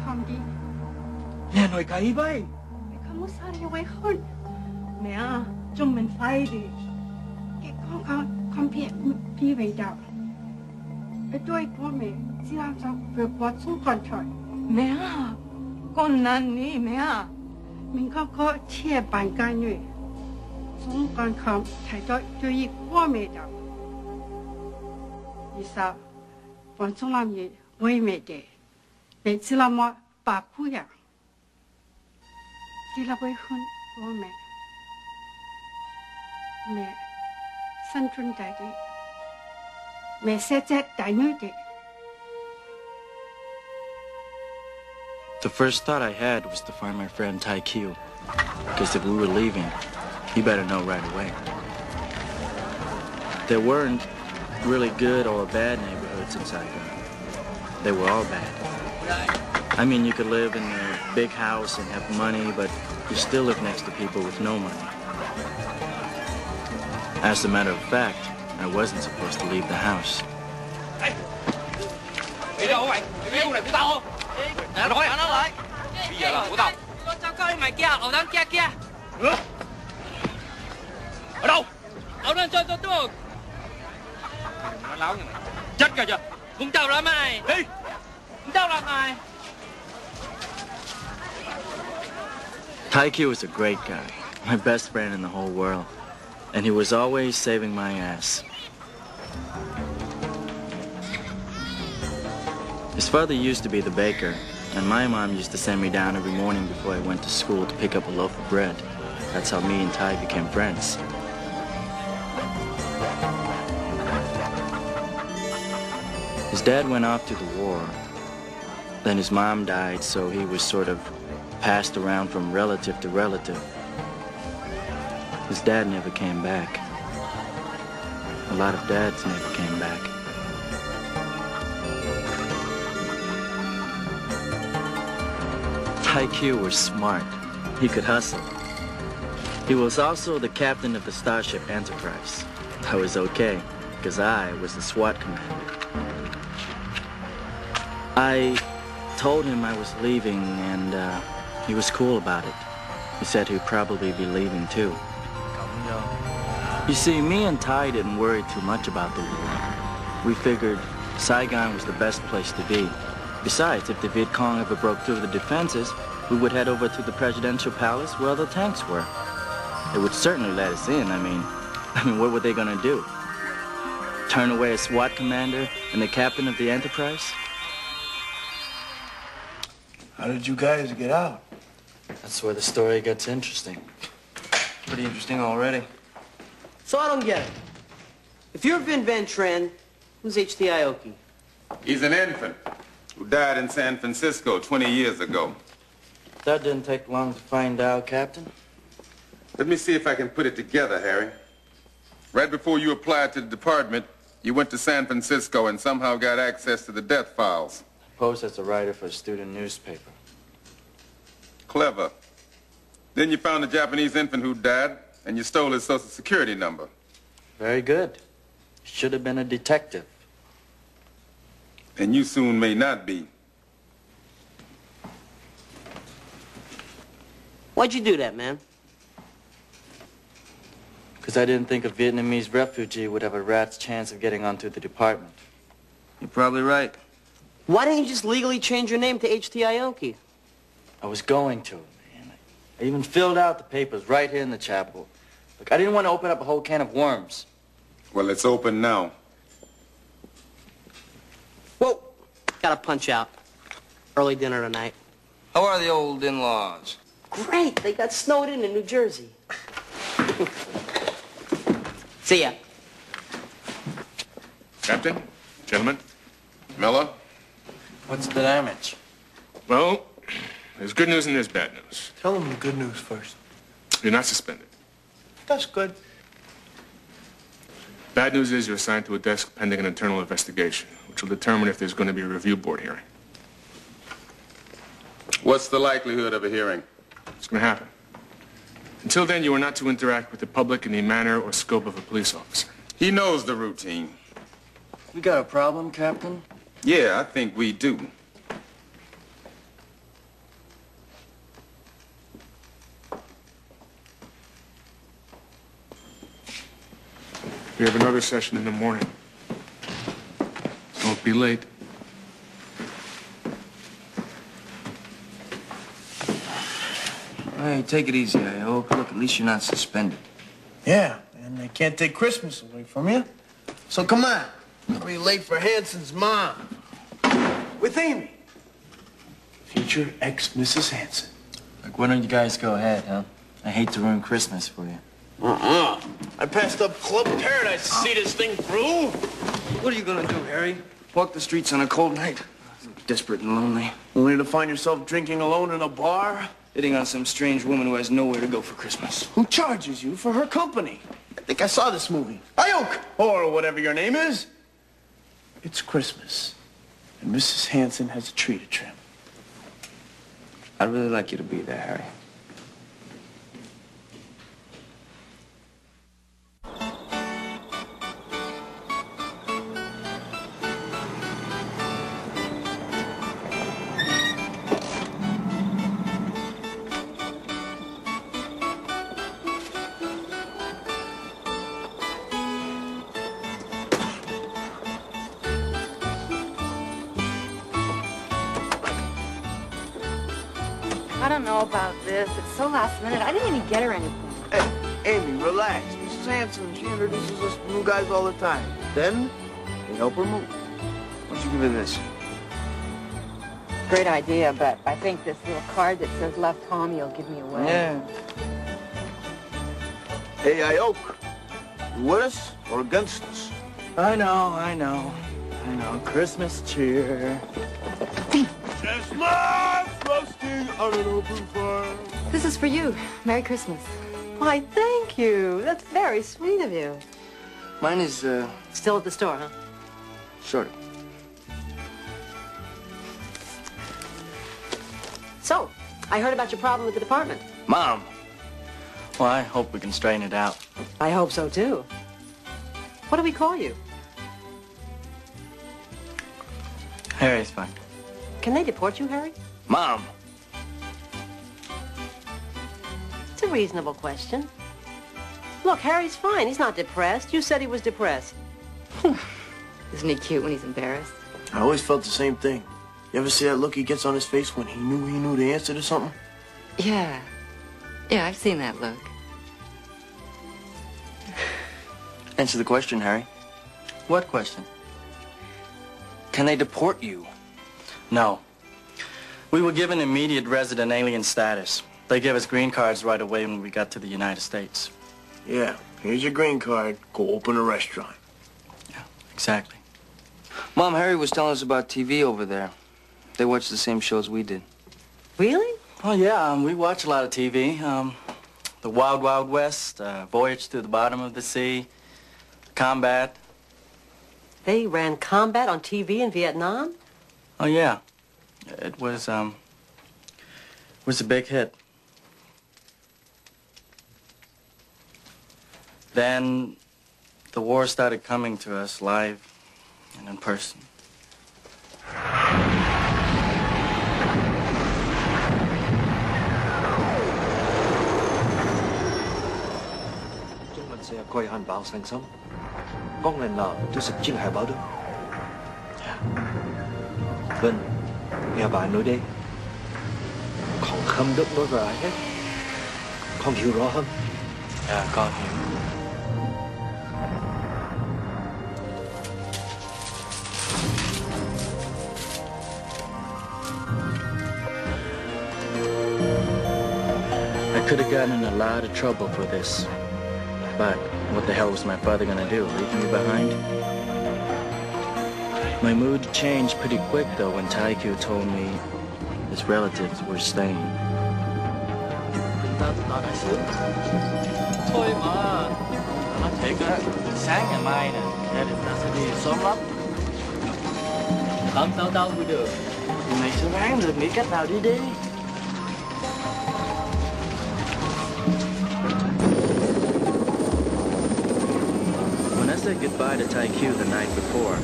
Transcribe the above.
không đi. Nè nói cái vậy? Mẹ không muốn sao đi quay hơn. Mẹ à, chúng mình phải đi. Cái con biết về đâu. Cái đôi của mẹ chỉ làm sao về bỏ xuống con thôi. Mẹ à, con năn nỉ mẹ à. Mình không có chia bàn cái nữa. Xuống con không thấy được注意của mẹ đâu. Vì sao? Bọn chúng làm gì với mẹ đấy? Mẹ chỉ làm một bà phụ ya. Đi là với hơn của mẹ. Mẹ sinh trốn đại đi. Mẹ sẽ chết đại nữ đi. The first thought I had was to find my friend Tai Q, because if we were leaving, he better know right away. There weren't really good or bad neighborhoods in Saigon. They were all bad. I mean, you could live in a big house and have money, but you still live next to people with no money. As a matter of fact, I wasn't supposed to leave the house. Đi đâu vậy? Đi đâu này của tao không? Nói nó lại. Bây giờ là của tao. Tao coi mày kia, ở đằng kia kia. Ở đâu? Ở đằng trên tôi được. Nó láo như mày. Chết kìa chưa? Cũng tao là mày. Đi. Cũng tao là mày. Tai Q was a great guy, my best friend in the whole world, and he was always saving my ass. His father used to be the baker, and my mom used to send me down every morning before I went to school to pick up a loaf of bread. That's how me and Tai became friends. His dad went off to the war. Then his mom died, so he was sort of passed around from relative to relative. His dad never came back. A lot of dads never came back. Tai Q was smart. He could hustle. He was also the captain of the starship Enterprise. I was okay, because I was the SWAT commander. I told him I was leaving, and he was cool about it. He said he'd probably be leaving too. You see, me and Tai didn't worry too much about the war. We figured Saigon was the best place to be. Besides, if the Viet Cong ever broke through the defenses, we would head over to the presidential palace where all the tanks were. They would certainly let us in. I mean, what were they gonna do? Turn away a SWAT commander and the captain of the Enterprise? How did you guys get out? That's where the story gets interesting. Pretty interesting already. So I don't get it. If you're Vin Van Tran, who's H.T. Aoki? He's an infant who died in San Francisco 20 years ago. That didn't take long to find out, Captain. Let me see if I can put it together, Harry. Right before you applied to the department, you went to San Francisco and somehow got access to the death files. I posed as a writer for a student newspaper. Clever. Then you found a Japanese infant who died, and you stole his social security number. Very good. Should have been a detective. And you soon may not be. Why'd you do that, man? Because I didn't think a Vietnamese refugee would have a rat's chance of getting onto the department. You're probably right. Why didn't you just legally change your name to H.T. Aoki? I was going to, man. I even filled out the papers right here in the chapel. Look, I didn't want to open up a whole can of worms. Well, it's open now. Whoa! Gotta punch out. Early dinner tonight. How are the old in-laws? Great! They got snowed in New Jersey. See ya. Captain, gentlemen. Miller? What's the damage? Well, there's good news and there's bad news. Tell them the good news first. You're not suspended. That's good. Bad news is you're assigned to a desk pending an internal investigation, which will determine if there's going to be a review board hearing. What's the likelihood of a hearing? It's going to happen. Until then, you are not to interact with the public in the manner or scope of a police officer. He knows the routine. We got a problem, Captain? Yeah, I think we do. We have another session in the morning. Don't be late. Hey, take it easy, I hope. Look, at least you're not suspended. Yeah, and they can't take Christmas away from you. So come on. I'll be late for Hanson's mom. With Amy. Future ex-Mrs. Hanson. Like, why don't you guys go ahead, huh? I hate to ruin Christmas for you. I passed up Club Paradise to see this thing through. What are you gonna do, Harry? Walk the streets on a cold night? Desperate and lonely. Only to find yourself drinking alone in a bar? Hitting on some strange woman who has nowhere to go for Christmas. Who charges you for her company? I think I saw this movie. Ayuk! Or whatever your name is. It's Christmas. And Mrs. Hanson has a tree to trim. I'd really like you to be there, Harry. I don't know about this. It's so last minute. I didn't even get her anything. Hey, Amy, relax. Mrs. Hanson, she introduces us to new guys all the time. Then, we help her move. Why don't you give her this? Great idea, but I think this little card that says left Tommy will give me away. Yeah. Hey, Ayuk, you with us or against us? I know. Christmas cheer. Chestnuts roasting on an open fire. This is for you. Merry Christmas. Why, thank you. That's very sweet of you. Mine is, Still at the store, huh? shorter. So, I heard about your problem with the department. Mom! Well, I hope we can straighten it out. I hope so, too. What do we call you? Harry's fine. Can they deport you, Harry? Mom! It's a reasonable question. Look, Harry's fine. He's not depressed. You said he was depressed. Isn't he cute when he's embarrassed? I always felt the same thing. You ever see that look he gets on his face when he knew the answer to something? Yeah. Yeah, I've seen that look. Answer the question, Harry. What question? Can they deport you? No. We were given immediate resident alien status. They gave us green cards right away when we got to the United States. Yeah, here's your green card. Go open a restaurant. Yeah, exactly. Mom, Harry was telling us about TV over there. They watch the same shows we did. Really? Oh, yeah, we watch a lot of TV. The Wild Wild West, Voyage to the Bottom of the Sea, Combat. They ran combat on TV in Vietnam? Oh, yeah. It was a big hit. Then the war started coming to us live and in person. Vâng, nghe bài nói đi. Con không được nói với ai hết. Con hiểu rõ hơn. Yeah, con hiểu. I could have gotten in a lot of trouble for this. But what the hell was my father gonna do, leave me behind? My mood changed pretty quick, though, when Taikyu told me his relatives were staying. Thôi mà, nói thiệt á, sáng ngày mai nè, gia đình ta sẽ đi sớm lắm. Không, đâu mới được. Mày sẽ ráng được, nghĩ cách nào đi đi. When I said goodbye to Taikyu the night before,